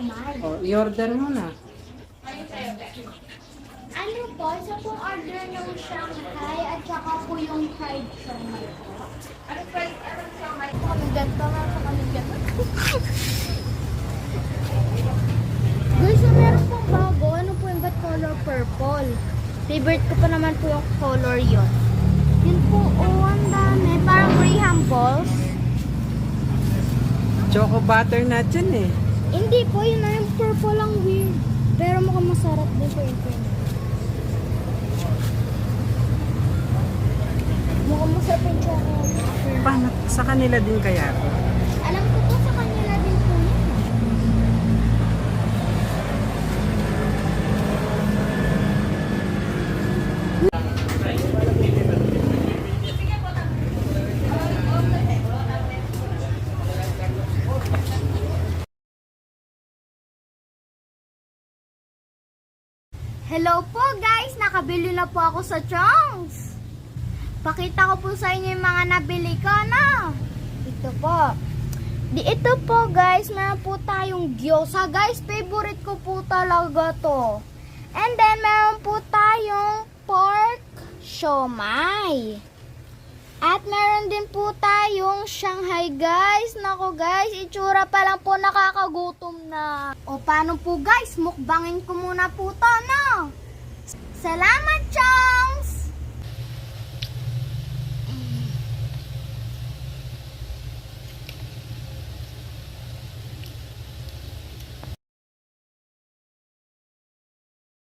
siomai. O, i-order mo na. Ano po, isa pong order ng Shanghai at saka po yung fried siomai po. Ano siomai? Kami ganito nga sa kami ganito. Guys, so meron pong bago. Ano po yung ba't color purple? Favorite ko pa naman po yung color yon. Yun po, oh, ang dami. Parang Graham balls. Choco butter nut yan eh. Hindi po, yun na yung purple lang weird. Pero mukhang masarap din po yung pink. Mukhang masarap yung chocolate. Paano? Sa kanila din kaya to? Alam ko po sa kanila din po yun. Hello po guys! Nakabili na po ako sa Chong's. Pakita ko po sa inyo yung mga nabili ko, no? Ito po. Ito po guys, meron po tayong gyoza. Guys, favorite ko po talaga to. And then, meron po tayong pork siomai. At meron din po tayong Shanghai guys. Nako guys, itsura pa lang po nakakagutom na. O paano po guys, mukbangin ko muna po to, no? Salamat, Chongs!